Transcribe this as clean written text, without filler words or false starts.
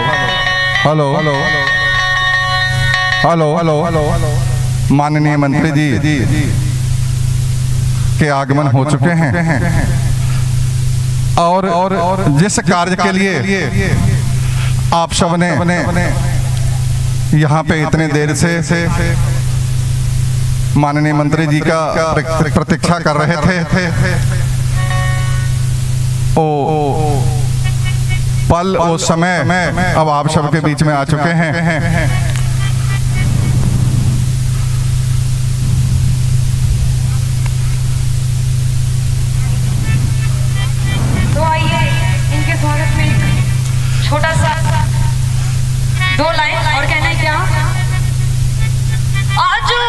Hello hello hello hello hello माननीय मंत्री जी के आगमन हो चुके हैं और जिस कार्य के लिए आप सब ने यहाँ पे इतने देर से माननीय मंत्री जी का प्रतीक्षा कर रहे थे, ओ पल ओ समय अब आप सबके बीच में आ चुके हैं। तो आइए इनके स्वागत में एक छोटा सा 2 लाइन और कहना है क्या, आजू